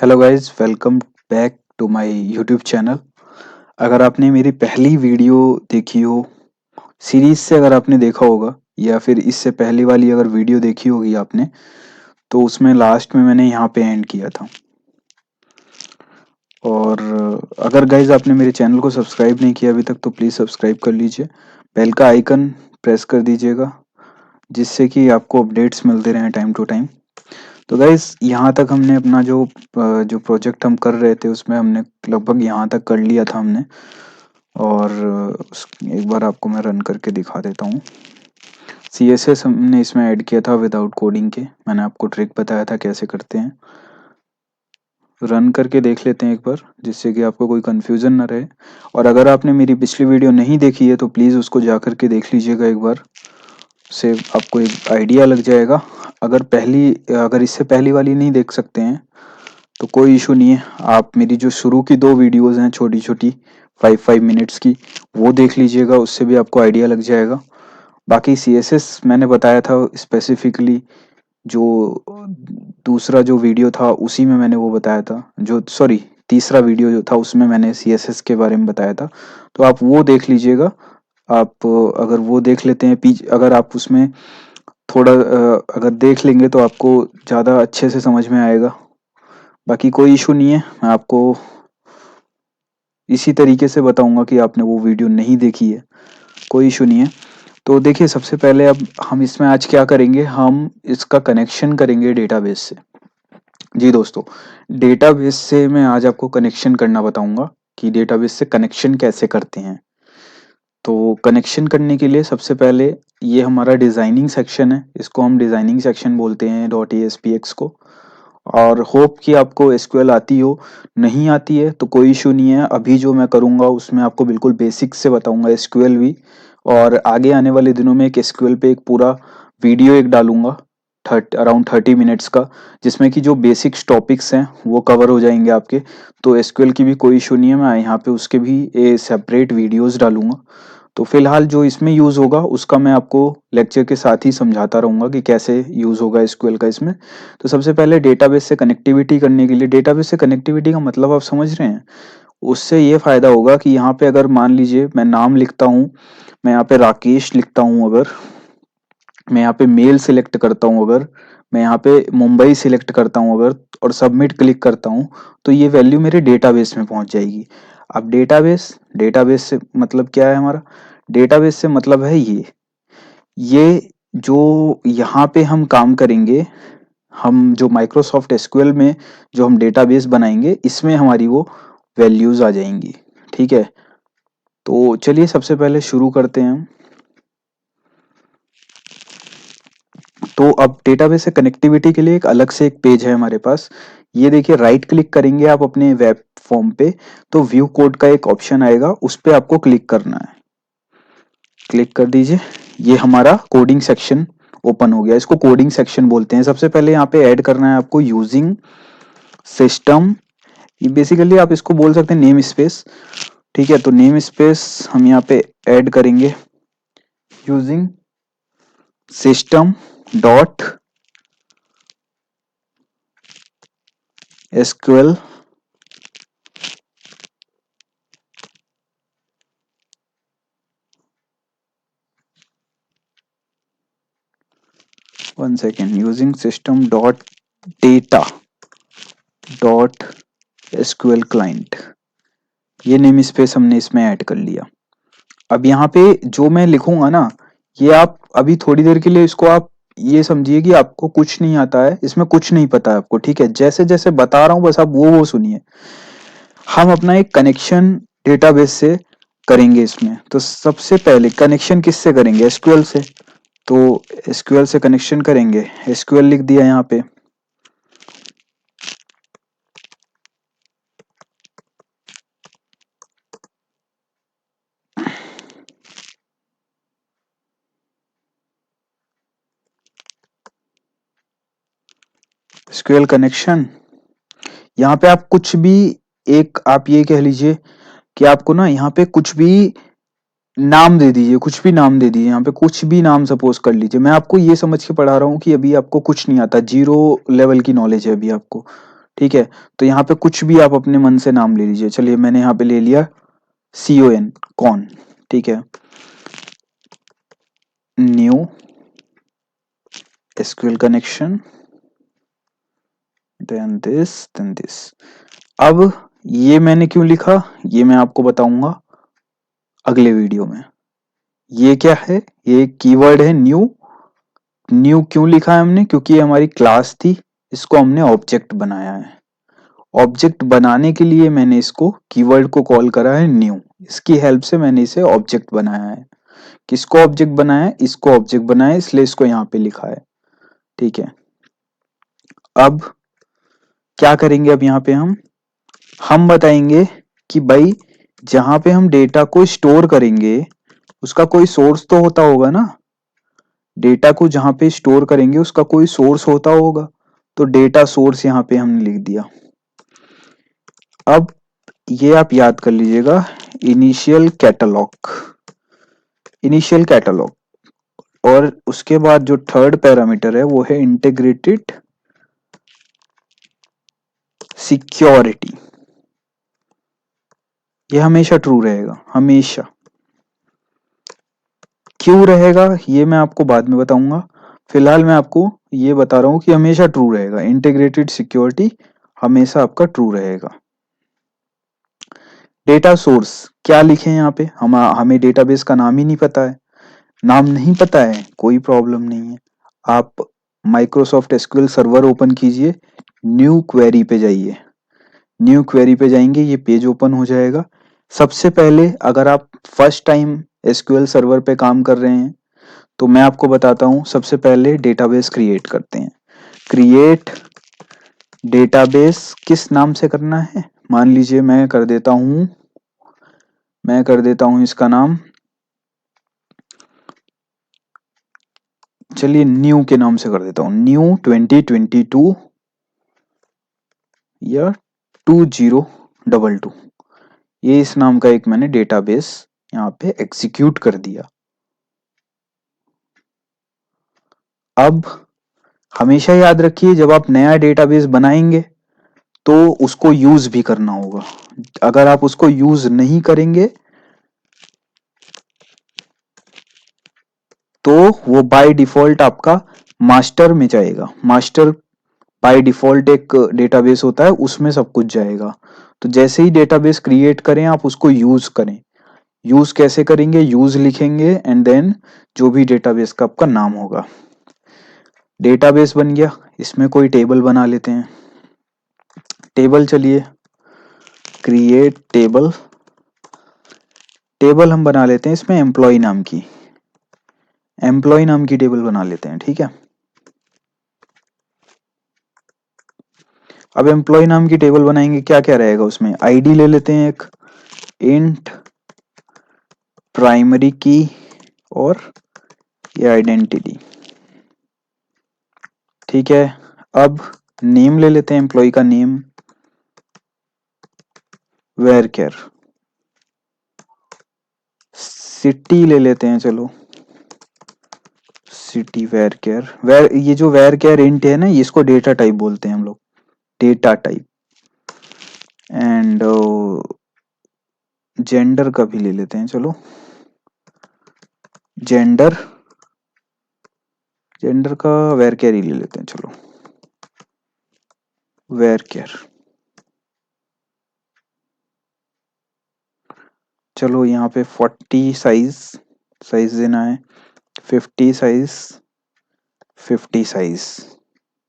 Hello guys, welcome back to my YouTube channel. अगर आपने मेरी पहली वीडियो देखी हो सीरीज से, अगर आपने देखा होगा या फिर इससे पहली वाली अगर वीडियो देखी होगी आपने, तो उसमें लास्ट में मैंने यहाँ पे एंड किया था। और अगर गाइस आपने मेरे चैनल को सब्सक्राइब नहीं किया अभी तक तो प्लीज़ सब्सक्राइब कर लीजिए, बेल का आइकन प्रेस कर दीजिएगा जिससे कि आपको अपडेट्स मिलते रहें टाइम टू टाइम। तो गाइस यहाँ तक हमने अपना जो प्रोजेक्ट हम कर रहे थे उसमें हमने लगभग यहाँ तक कर लिया था हमने। और एक बार आपको मैं रन करके दिखा देता हूँ। CSS हमने इसमें ऐड किया था विदाउट कोडिंग के, मैंने आपको ट्रिक बताया था कैसे करते हैं। रन करके देख लेते हैं एक बार जिससे कि आपको कोई कन्फ्यूज़न ना रहे। और अगर आपने मेरी पिछली वीडियो नहीं देखी है तो प्लीज़ उसको जा कर के देख लीजिएगा एक बार, से आपको एक आइडिया लग जाएगा। अगर इससे पहली वाली नहीं देख सकते हैं तो कोई इशू नहीं है, आप मेरी जो शुरू की 2 वीडियोज़ हैं छोटी छोटी 5 मिनट्स की, वो देख लीजिएगा, उससे भी आपको आइडिया लग जाएगा। बाकी CSS मैंने बताया था स्पेसिफिकली, जो दूसरा जो वीडियो था उसी में मैंने वो बताया था, जो सॉरी तीसरा वीडियो जो था उसमें मैंने CSS के बारे में बताया था, तो आप वो देख लीजिएगा। आप अगर वो देख लेते हैं अगर आप उसमें थोड़ा अगर देख लेंगे तो आपको ज़्यादा अच्छे से समझ में आएगा। बाकी कोई इशू नहीं है, मैं आपको इसी तरीके से बताऊंगा कि आपने वो वीडियो नहीं देखी है, कोई इशू नहीं है। तो देखिए, सबसे पहले अब हम इसमें आज क्या करेंगे, हम इसका कनेक्शन करेंगे डेटाबेस से। जी दोस्तों, डेटाबेस से मैं आज आपको कनेक्शन करना बताऊंगा कि डेटाबेस से कनेक्शन कैसे करते हैं। तो कनेक्शन करने के लिए सबसे पहले ये हमारा डिज़ाइनिंग सेक्शन है, इसको हम डिज़ाइनिंग सेक्शन बोलते हैं .aspx को। और होप कि आपको एसक्यूएल आती हो, नहीं आती है तो कोई इशू नहीं है, अभी जो मैं करूँगा उसमें आपको बिल्कुल बेसिक से बताऊँगा एसक्यूएल भी। और आगे आने वाले दिनों में एक एसक्यूएल पे एक पूरा वीडियो एक डालूँगा अराउंड 30 मिनट्स का, जिसमें कि जो बेसिक्स टॉपिक्स हैं वो कवर हो जाएंगे आपके। तो एसक्यूएल की भी कोई इशू नहीं है, मैं यहाँ पे उसके भी सेपरेट वीडियोज़ डालूँगा। तो फिलहाल जो इसमें यूज़ होगा उसका मैं आपको लेक्चर के साथ ही समझाता रहूँगा कि कैसे यूज़ होगा एसक्यूएल का इसमें। तो सबसे पहले डेटाबेस से कनेक्टिविटी करने के लिए, डेटाबेस से कनेक्टिविटी का मतलब आप समझ रहे हैं, उससे ये फ़ायदा होगा कि यहाँ पे अगर मान लीजिए मैं नाम लिखता हूँ, मैं यहाँ पे राकेश लिखता हूँ, अगर मैं यहाँ पे मेल सिलेक्ट करता हूँ, अगर मैं यहाँ पे मुंबई सिलेक्ट करता हूँ अगर, और सबमिट क्लिक करता हूँ, तो ये वैल्यू मेरे डेटाबेस में पहुँच जाएगी। अब डेटाबेस से मतलब क्या है हमारा, डेटाबेस से मतलब है ये जो यहाँ पे हम काम करेंगे, हम जो माइक्रोसॉफ्ट एसक्यूएल में जो हम डेटाबेस बनाएंगे इसमें हमारी वो वैल्यूज आ जाएंगी। ठीक है, तो चलिए सबसे पहले शुरू करते हैं हम। तो अब डेटाबेस से कनेक्टिविटी के लिए एक अलग से एक पेज है हमारे पास। ये देखिए, राइट क्लिक करेंगे आप अपने वेब फॉर्म पे तो व्यू कोड का एक ऑप्शन आएगा, उस पे आपको क्लिक करना है। क्लिक कर दीजिए, ये हमारा कोडिंग सेक्शन ओपन हो गया, इसको कोडिंग सेक्शन बोलते हैं। सबसे पहले यहाँ पे ऐड करना है आपको यूजिंग सिस्टम, ये बेसिकली आप इसको बोल सकते हैं नेम स्पेस। ठीक है, तो नेम स्पेस हम यहाँ पे ऐड करेंगे using system dot SQL one second, using system dot data dot SQL client, ये नेम स्पेस हमने इसमें ऐड कर लिया। अब यहाँ पे जो मैं लिखूंगा ना, ये आप अभी थोड़ी देर के लिए इसको आप ये समझिए कि आपको कुछ नहीं आता है, इसमें कुछ नहीं पता है आपको। ठीक है, जैसे जैसे बता रहा हूँ बस आप वो सुनिए। हम अपना एक कनेक्शन डेटाबेस से करेंगे इसमें, तो सबसे पहले कनेक्शन किससे करेंगे, एसक्यूएल से। तो एसक्यूएल से कनेक्शन करेंगे, एसक्यूएल लिख दिया यहाँ पे। एसक्यूएल कनेक्शन, यहाँ पे आप कुछ भी, एक आप ये कह लीजिए कि आपको ना यहाँ पे कुछ भी नाम दे दीजिए, कुछ भी नाम दे दीजिए, यहाँ पे कुछ भी नाम सपोज कर लीजिए। मैं आपको ये समझ के पढ़ा रहा हूँ कि अभी आपको कुछ नहीं आता, जीरो लेवल की नॉलेज है अभी आपको। ठीक है, तो यहाँ पे कुछ भी आप अपने मन से नाम ले लीजिए। चलिए मैंने यहाँ पे ले लिया CON, कॉन। ठीक है, new SQL connection, then this. अब ये मैंने क्यों लिखा, ये मैं आपको बताऊंगा अगले वीडियो में। ये क्या है, ये कीवर्ड है न्यू। न्यू क्यों लिखा है हमने, क्योंकि ये हमारी क्लास थी, इसको हमने ऑब्जेक्ट बनाया है। ऑब्जेक्ट बनाने के लिए मैंने इसको कीवर्ड को कॉल करा है न्यू, इसकी हेल्प से मैंने इसे ऑब्जेक्ट बनाया है। किसको ऑब्जेक्ट बनाया है, इसको ऑब्जेक्ट बनाया है, इसलिए इसको यहाँ पे लिखा है। ठीक है, अब क्या करेंगे, अब यहाँ पे हम बताएंगे कि भाई जहां पे हम डेटा को स्टोर करेंगे उसका कोई सोर्स तो होता होगा ना। डेटा को जहां पे स्टोर करेंगे उसका कोई सोर्स होता होगा, तो डेटा सोर्स यहाँ पे हमने लिख दिया। अब ये आप याद कर लीजिएगा, इनिशियल कैटलॉग, इनिशियल कैटलॉग। और उसके बाद जो थर्ड पैरामीटर है वो है इंटीग्रेटेड सिक्योरिटी। ये हमेशा ट्रू रहेगा, हमेशा। क्यों रहेगा ये मैं आपको बाद में बताऊंगा, फिलहाल मैं आपको ये बता रहा हूं कि हमेशा ट्रू रहेगा। इंटीग्रेटेड सिक्योरिटी हमेशा आपका ट्रू रहेगा। डेटा सोर्स क्या लिखे यहाँ पे, हमें डेटाबेस का नाम ही नहीं पता है। नाम नहीं पता है, कोई प्रॉब्लम नहीं है। आप माइक्रोसॉफ्ट एसक्यूएल सर्वर ओपन कीजिए, न्यू क्वेरी पे जाइए। न्यू क्वेरी पे जाएंगे, ये पेज ओपन हो जाएगा। सबसे पहले अगर आप फर्स्ट टाइम एसक्यूएल सर्वर पे काम कर रहे हैं तो मैं आपको बताता हूं, सबसे पहले डेटाबेस क्रिएट करते हैं। क्रिएट डेटाबेस किस नाम से करना है, मान लीजिए मैं कर देता हूं इसका नाम, चलिए न्यू के नाम से कर देता हूं, न्यू 2022 या 2022। ये इस नाम का एक मैंने डेटाबेस यहाँ पे एग्जीक्यूट कर दिया। अब हमेशा याद रखिए, जब आप नया डेटाबेस बनाएंगे तो उसको यूज भी करना होगा। अगर आप उसको यूज नहीं करेंगे तो वो बाय डिफॉल्ट आपका मास्टर में जाएगा। मास्टर बाय डिफॉल्ट एक डेटाबेस होता है, उसमें सब कुछ जाएगा। तो जैसे ही डेटाबेस क्रिएट करें आप उसको यूज करें। यूज कैसे करेंगे, यूज लिखेंगे एंड देन जो भी डेटाबेस का आपका नाम होगा। डेटाबेस बन गया, इसमें कोई टेबल बना लेते हैं। टेबल, चलिए क्रिएट टेबल। टेबल हम बना लेते हैं इसमें एम्प्लॉय नाम की, एम्प्लॉय नाम की टेबल बना लेते हैं। ठीक है, अब एम्प्लॉय नाम की टेबल बनाएंगे, क्या क्या रहेगा उसमें, आईडी ले लेते हैं एक, इंट प्राइमरी की और ये आइडेंटिटी। ठीक है, अब नेम ले लेते हैं, एम्प्लॉय का नेम, वेर केयर। सिटी ले लेते हैं, चलो सिटी वेर केयर। ये जो वेर केयर इंट है ना, इसको डेटा टाइप बोलते हैं हम लोग, डेटा टाइप। एंड जेंडर का भी ले लेते हैं, चलो जेंडर, जेंडर का वेर केयर ही ले लेते हैं, चलो वेर केयर। चलो यहाँ पे 40 साइज देना है, 50 साइज, 50 साइज।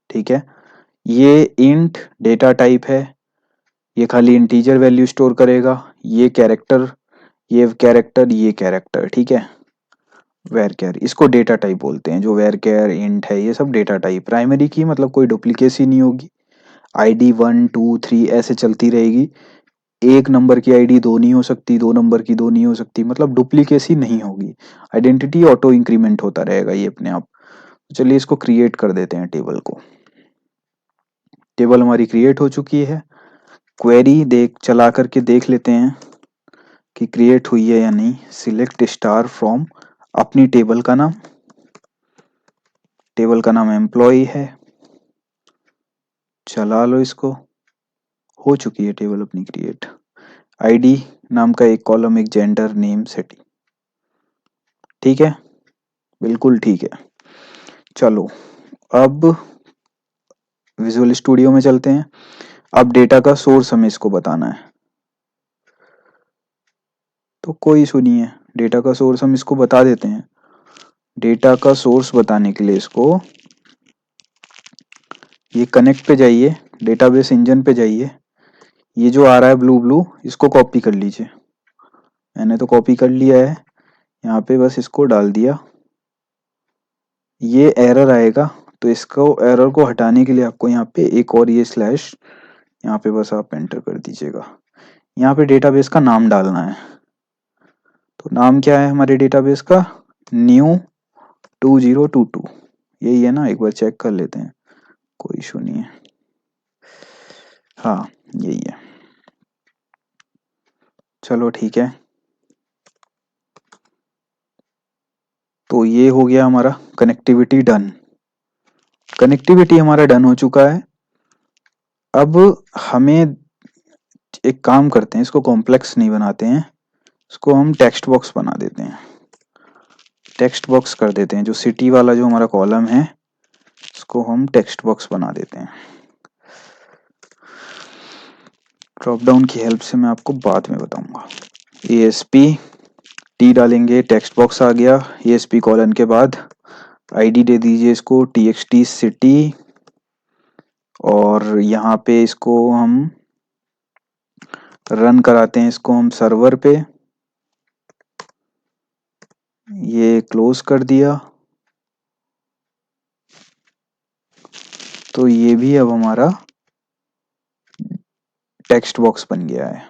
ठीक है, ये इंट डेटा टाइप है, ये खाली इंटीजर वैल्यू स्टोर करेगा। ये कैरेक्टर, ये कैरेक्टर, ये कैरेक्टर। ठीक है, वेर केयर इसको डेटा टाइप बोलते हैं। जो वेर केयर इंट है ये सब डेटा टाइप। प्राइमरी की मतलब कोई डुप्लीकेसी नहीं होगी, आईडी 1 2 3 ऐसे चलती रहेगी। एक नंबर की आईडी दो नहीं हो सकती, दो नंबर की दो नहीं हो सकती, मतलब डुप्लीकेसी नहीं होगी। आइडेंटिटी ऑटो इंक्रीमेंट होता रहेगा ये अपने आप। चलिए इसको क्रिएट कर देते हैं टेबल को। टेबल हमारी क्रिएट हो चुकी है। क्वेरी चला करके देख लेते हैं कि क्रिएट हुई है या नहीं। सिलेक्ट स्टार फ्रॉम अपनी टेबल का नाम, टेबल का नाम एम्प्लॉय है, चला लो इसको। हो चुकी है टेबल अपनी क्रिएट। आईडी नाम का एक कॉलम, एक जेंडर, नेम, सेटिंग। ठीक है, बिल्कुल ठीक है। चलो अब विजुअल स्टूडियो में चलते हैं। अब डेटा का सोर्स हमें इसको बताना है, तो कोई इशू नहीं है, डेटा का सोर्स हम इसको बता देते हैं। डेटा का सोर्स बताने के लिए इसको ये कनेक्ट पे जाइए, डेटाबेस इंजन पे जाइए, ये जो आ रहा है ब्लू ब्लू इसको कॉपी कर लीजिए। मैंने तो कॉपी कर लिया है, यहाँ पे बस इसको डाल दिया। ये एरर आएगा, तो इसको एरर को हटाने के लिए आपको यहाँ पे एक और ये स्लैश यहाँ पे बस आप एंटर कर दीजिएगा। यहाँ पे डेटाबेस का नाम डालना है, तो नाम क्या है हमारे डेटाबेस का? न्यू 2022। यही है ना, एक बार चेक कर लेते हैं, कोई इशू नहीं है। हाँ यही है, चलो ठीक है। तो ये हो गया हमारा कनेक्टिविटी डन। कनेक्टिविटी हमारा डन हो चुका है। अब हमें एक काम करते हैं, इसको कॉम्प्लेक्स नहीं बनाते हैं, इसको हम टेक्स्ट बॉक्स बना देते हैं। टेक्स्ट बॉक्स कर देते हैं, जो सिटी वाला जो हमारा कॉलम है इसको हम टेक्स्ट बॉक्स बना देते हैं। ड्रॉप डाउन की हेल्प से मैं आपको बाद में बताऊंगा। ASP टी डालेंगे, टेक्स्ट बॉक्स आ गया। ASP कॉलन के बाद आईडी दे दीजिए इसको TXT सिटी, और यहाँ पे इसको हम रन कराते हैं, इसको हम सर्वर पे। ये क्लोज कर दिया, तो ये भी अब हमारा टेक्स्ट बॉक्स बन गया है।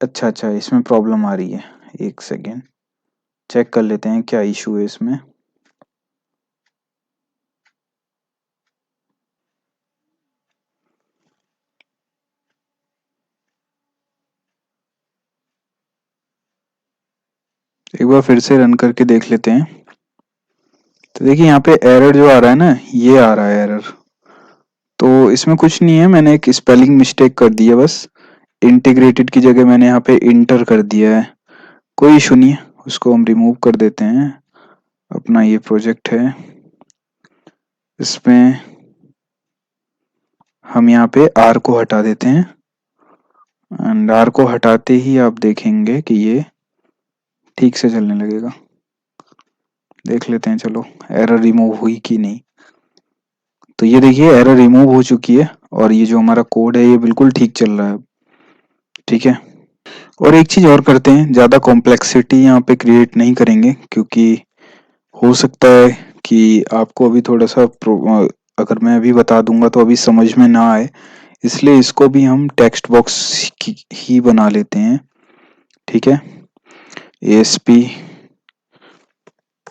अच्छा अच्छा, इसमें प्रॉब्लम आ रही है, एक सेकेंड चेक कर लेते हैं क्या इशू है इसमें। एक बार फिर से रन करके देख लेते हैं। तो देखिए यहाँ पे एरर जो आ रहा है ना, ये आ रहा है एरर। तो इसमें कुछ नहीं है, मैंने एक स्पेलिंग मिस्टेक कर दी है बस। इंटीग्रेटेड की जगह मैंने यहाँ पे इंटर कर दिया है, कोई इशू नहीं है, उसको हम रिमूव कर देते हैं। अपना ये प्रोजेक्ट है, इसमें हम यहाँ पे आर को हटा देते हैं, एंड आर को हटाते ही आप देखेंगे कि ये ठीक से चलने लगेगा। देख लेते हैं, चलो एरर रिमूव हुई कि नहीं। तो ये देखिए एरर रिमूव हो चुकी है, और ये जो हमारा कोड है ये बिल्कुल ठीक चल रहा है। ठीक है, और एक चीज और करते हैं, ज्यादा कॉम्प्लेक्सिटी यहाँ पे क्रिएट नहीं करेंगे, क्योंकि हो सकता है कि आपको अभी थोड़ा सा अगर मैं अभी बता दूंगा तो अभी समझ में ना आए, इसलिए इसको भी हम टेक्स्ट बॉक्स ही बना लेते हैं। ठीक है, ASP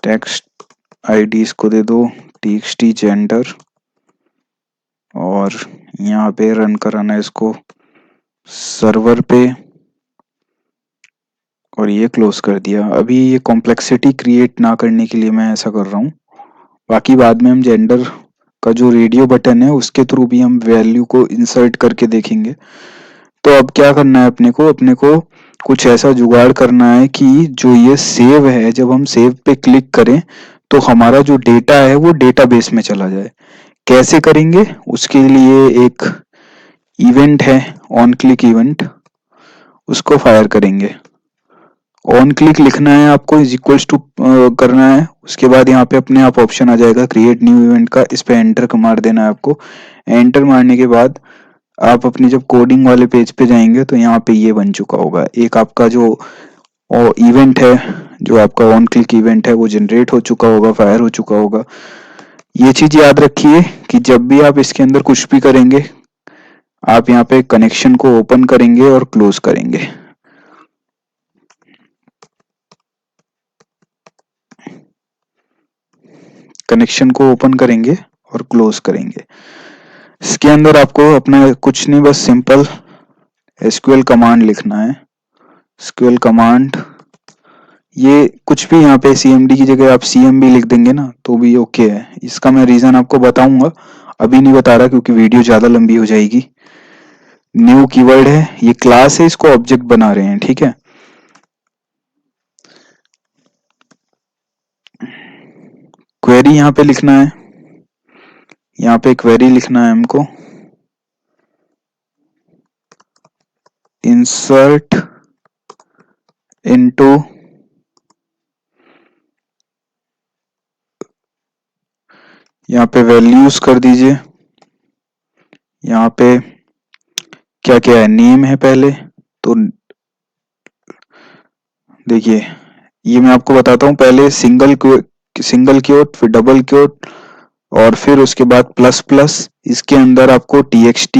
टेक्स्ट आईडी इसको दे दो TXT जेंडर, और यहाँ पे रन कराना इसको सर्वर पे, और ये क्लोज कर दिया। अभी ये कॉम्प्लेक्सिटी क्रिएट ना करने के लिए मैं ऐसा कर रहा हूँ, बाकी बाद में हम जेंडर का जो रेडियो बटन है उसके थ्रू भी हम वैल्यू को इंसर्ट करके देखेंगे। तो अब क्या करना है अपने को कुछ ऐसा जुगाड़ करना है कि जो ये सेव है, जब हम सेव पे क्लिक करें तो हमारा जो डेटा है वो डेटाबेस में चला जाए। कैसे करेंगे? उसके लिए एक इवेंट है, ऑन क्लिक इवेंट, उसको फायर करेंगे। ऑन क्लिक लिखना है आपको, इज इक्वल्स टू करना है, उसके बाद यहाँ पे अपने आप ऑप्शन आ जाएगा क्रिएट न्यू इवेंट का, इस पे एंटर मार देना है आपको। एंटर मारने के बाद आप अपनी जब कोडिंग वाले पेज पे जाएंगे तो यहाँ पे ये बन चुका होगा, एक आपका जो इवेंट है, जो आपका ऑन क्लिक इवेंट है वो जनरेट हो चुका होगा, फायर हो चुका होगा। ये चीज याद रखिए कि जब भी आप इसके अंदर कुछ भी करेंगे, आप यहाँ पे कनेक्शन को ओपन करेंगे और क्लोज करेंगे। कनेक्शन को ओपन करेंगे और क्लोज करेंगे। इसके अंदर आपको अपना कुछ नहीं, बस सिंपल SQL कमांड लिखना है। SQL कमांड, ये कुछ भी यहाँ पे CMD की जगह आप CMB लिख देंगे ना तो भी ओके है। इसका मैं रीजन आपको बताऊंगा, अभी नहीं बता रहा क्योंकि वीडियो ज्यादा लंबी हो जाएगी। न्यू कीवर्ड है, ये क्लास है, इसको ऑब्जेक्ट बना रहे हैं, ठीक है। क्वेरी यहाँ पे लिखना है, यहाँ पे क्वेरी लिखना है हमको, इंसर्ट इनटू, यहाँ पे वैल्यूज कर दीजिए, यहाँ पे क्या क्या है, नेम है पहले, तो देखिए ये मैं आपको बताता हूँ, पहले सिंगल क्योट, फिर डबल क्योट, और फिर उसके बाद प्लस प्लस, इसके अंदर आपको txt,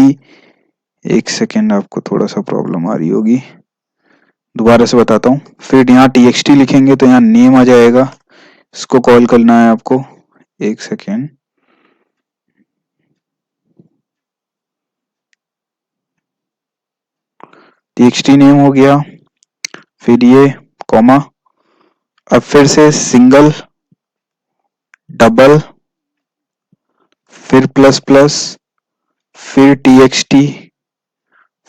एक सेकेंड आपको थोड़ा सा प्रॉब्लम आ रही होगी, दोबारा से बताता हूँ। फिर यहाँ txt लिखेंगे तो यहाँ नेम आ जाएगा, इसको कॉल करना है आपको, एक सेकेंड, txt नेम हो गया, फिर ये कॉमा, अब फिर से सिंगल, डबल, फिर प्लस प्लस, फिर txt,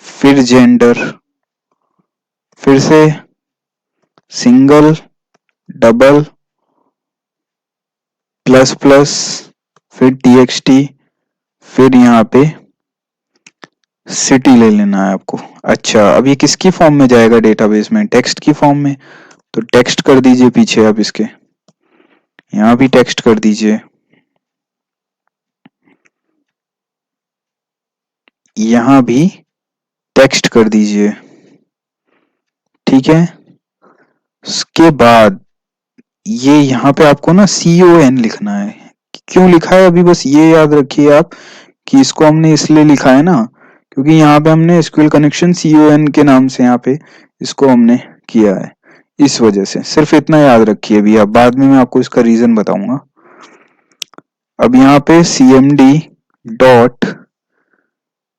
फिर जेंडर, फिर से सिंगल, डबल, प्लस प्लस, फिर txt, फिर यहाँ पे सिटी ले लेना है आपको। अच्छा, अब ये किसकी फॉर्म में जाएगा डेटाबेस में, टेक्स्ट की फॉर्म में, तो टेक्स्ट कर दीजिए पीछे, आप इसके यहाँ भी टेक्स्ट कर दीजिए, यहाँ भी टेक्स्ट कर दीजिए, ठीक है। उसके बाद ये यहाँ पे आपको ना CON लिखना है, क्यों लिखा है अभी बस ये याद रखिए आप, कि इसको हमने इसलिए लिखा है ना क्योंकि यहाँ पे हमने SQL कनेक्शन CON के नाम से यहाँ पे इसको हमने किया है, इस वजह से सिर्फ इतना याद रखिए। अभी आप बाद में मैं आपको इसका रीजन बताऊंगा। अब यहाँ पे CMD dot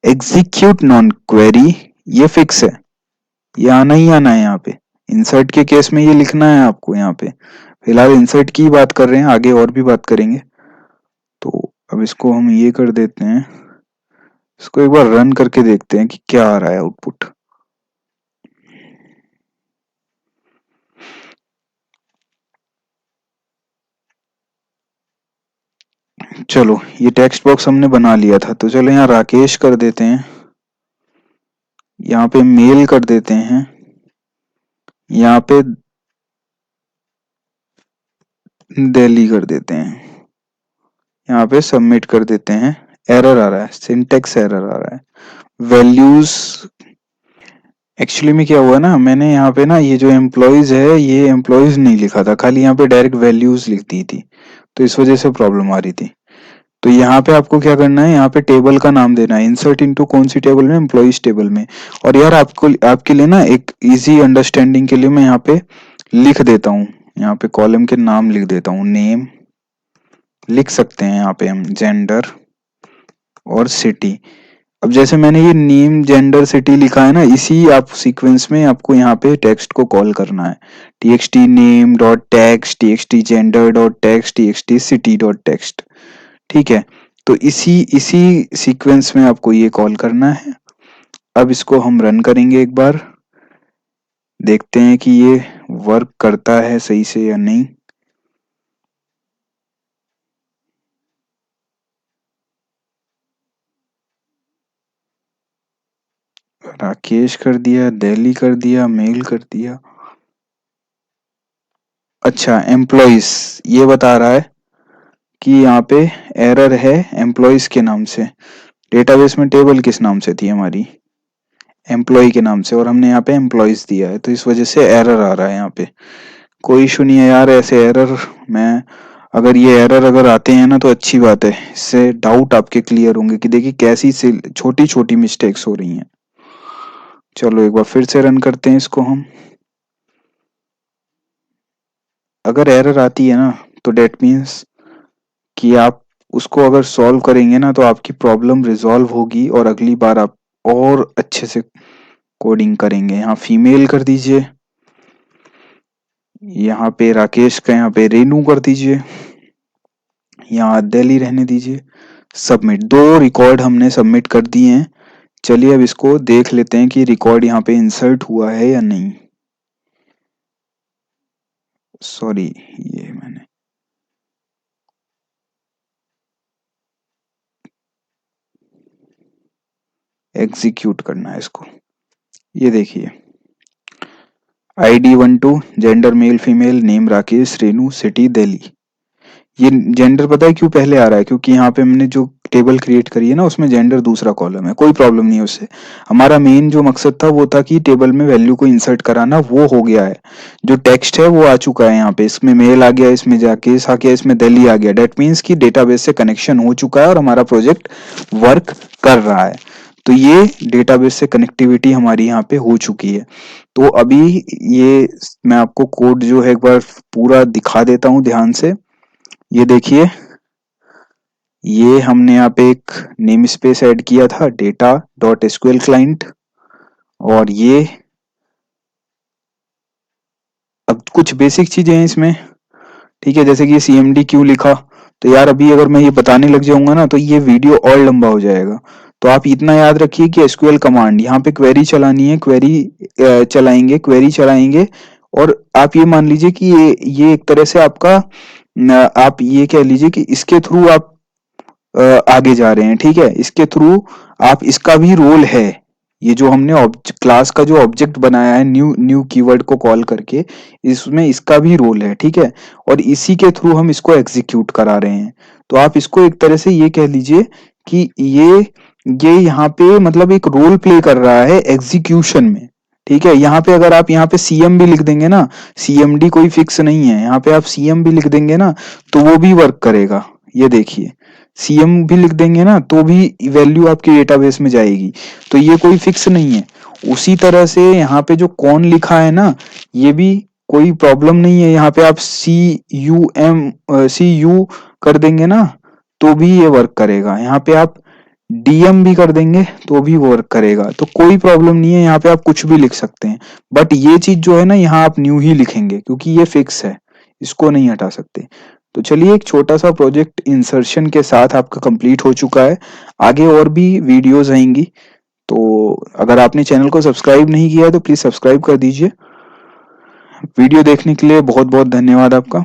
execute non query, ये फिक्स है, ये आना ही आना है। यहाँ पे इंसर्ट के केस में ये लिखना है आपको, यहाँ पे फिलहाल इंसर्ट की बात कर रहे हैं, आगे और भी बात करेंगे। तो अब इसको हम ये कर देते हैं, इसको एक बार रन करके देखते हैं कि क्या आ रहा है आउटपुट। चलो ये टेक्स्ट बॉक्स हमने बना लिया था, तो चलो यहाँ राकेश कर देते हैं, यहाँ पे मेल कर देते हैं, यहाँ पे दिल्ली कर देते हैं, यहाँ पे सबमिट कर देते हैं। एरर आ रहा है, सिंटेक्स एरर आ रहा है, वैल्यूज, एक्चुअली में क्या हुआ ना, मैंने यहाँ पे ना ये जो एम्प्लॉयज है ये एम्प्लॉयज नहीं लिखा था, खाली यहाँ पे डायरेक्ट वैल्यूज लिख दी थी, तो इस वजह से प्रॉब्लम आ रही थी। तो यहाँ पे आपको क्या करना है, यहाँ पे टेबल का नाम देना है, इंसर्ट इनटू कौन सी टेबल में, एम्प्लॉयज टेबल में। और यार आपको आपके लिए ना एक इजी अंडरस्टैंडिंग के लिए मैं यहाँ पे लिख देता हूँ, यहाँ पे कॉलम के नाम लिख देता हूँ, नेम लिख सकते हैं यहाँ पे हम, जेंडर और सिटी। अब जैसे मैंने ये नेम जेंडर सिटी लिखा है ना, इसी आप सीक्वेंस में आपको यहाँ पे टेक्स्ट को कॉल करना है, txt name dot text, txt gender dot text, txt city dot text, ठीक है। तो इसी इसी सीक्वेंस में आपको ये कॉल करना है। अब इसको हम रन करेंगे एक बार, देखते हैं कि ये वर्क करता है सही से या नहीं। राकेश कर दिया, दिल्ली कर दिया, मेल कर दिया। अच्छा, एम्प्लॉइज ये बता रहा है कि यहाँ पे एरर है एम्प्लॉइज के नाम से, डेटाबेस में टेबल किस नाम से थी हमारी, एम्प्लॉय के नाम से, और हमने यहाँ पे एम्प्लॉइज दिया है, तो इस वजह से एरर आ रहा है यहाँ पे। कोई इशू नहीं है यार, ऐसे एरर मैं, अगर ये एरर अगर आते हैं ना तो अच्छी बात है, इससे डाउट आपके क्लियर होंगे कि देखिए कैसी से छोटी छोटी मिस्टेक्स हो रही हैं। चलो एक बार फिर से रन करते हैं इसको हम, अगर एरर आती है ना तो डेट मीन्स कि आप उसको अगर सॉल्व करेंगे ना तो आपकी प्रॉब्लम रिजॉल्व होगी और अगली बार आप और अच्छे से कोडिंग करेंगे। यहाँ फीमेल कर दीजिए, यहाँ पे राकेश का यहाँ पे रेनू कर दीजिए, यहाँ दिल्ली रहने दीजिए। सबमिट, 2 रिकॉर्ड हमने सबमिट कर दिए हैं। चलिए अब इसको देख लेते हैं कि रिकॉर्ड यहाँ पे इंसर्ट हुआ है या नहीं। सॉरी, ये मैंने एग्जीक्यूट करना है इसको। ये देखिए, ID12, gender male female, name Rakesh, Renu, city Delhi. ये जेंडर पता है क्यों पहले आ रहा है? क्योंकि यहाँ पे हमने जो टेबल क्रिएट करी है ना, उसमें जेंडर दूसरा कॉलम है। कोई प्रॉब्लम नहीं है उससे। हमारा मेन जो मकसद था वो था कि टेबल में वैल्यू को इंसर्ट कराना, वो हो गया है। जो टेक्स्ट है वो आ चुका है यहाँ पे। इसमें मेल आ गया, इसमें राकेश आ गया, इसमें दिल्ली आ गया। डेट मीन्स कि डेटाबेस से कनेक्शन हो चुका है और हमारा प्रोजेक्ट वर्क कर रहा है। तो ये डेटाबेस से कनेक्टिविटी हमारी यहाँ पे हो चुकी है। तो अभी ये मैं आपको कोड जो है एक बार पूरा दिखा देता हूँ ध्यान से। ये देखिए, ये हमने यहाँ पे एक नेम स्पेस ऐड किया था, डेटा डॉट एसक्यूएल क्लाइंट। और ये अब कुछ बेसिक चीजें हैं इसमें, ठीक है, जैसे कि CMD क्यों लिखा। तो यार अभी अगर मैं ये बताने लग जाऊंगा ना तो ये वीडियो और लंबा हो जाएगा। तो आप इतना याद रखिए कि एसक्यूएल कमांड यहाँ पे क्वेरी चलानी है, क्वेरी चलाएंगे। और आप ये मान लीजिए कि ये एक तरह से आपका आप ये कह लीजिए कि इसके थ्रू आप आगे जा रहे हैं, ठीक है। इसके थ्रू आप, इसका भी रोल है। ये जो हमने क्लास का जो ऑब्जेक्ट बनाया है न्यू न्यू कीवर्ड को कॉल करके, इसमें इसका भी रोल है, ठीक है। और इसी के थ्रू हम इसको एग्जीक्यूट करा रहे हैं। तो आप इसको एक तरह से ये कह लीजिए कि ये यहाँ पे मतलब एक रोल प्ले कर रहा है एग्जीक्यूशन में, ठीक है। यहाँ पे अगर आप यहाँ पे CM भी लिख देंगे ना, CMD कोई फिक्स नहीं है, यहाँ पे आप CM भी लिख देंगे ना तो वो भी वर्क करेगा। ये देखिए, CM भी लिख देंगे ना तो भी वैल्यू आपके डेटाबेस में जाएगी। तो ये कोई फिक्स नहीं है। उसी तरह से यहाँ पे जो कौन लिखा है ना, ये भी कोई प्रॉब्लम नहीं है। यहाँ पे आप CU कर देंगे ना तो भी ये वर्क करेगा। यहाँ पे आप DM भी कर देंगे तो भी वर्क करेगा। तो कोई प्रॉब्लम नहीं है, यहाँ पे आप कुछ भी लिख सकते हैं। बट ये चीज जो है ना, यहाँ आप न्यू ही लिखेंगे क्योंकि ये फिक्स है, इसको नहीं हटा सकते। तो चलिए, एक छोटा सा प्रोजेक्ट इंसर्शन के साथ आपका कंप्लीट हो चुका है। आगे और भी वीडियोस आएंगी। तो अगर आपने चैनल को सब्सक्राइब नहीं किया है तो प्लीज सब्सक्राइब कर दीजिए। वीडियो देखने के लिए बहुत बहुत धन्यवाद आपका।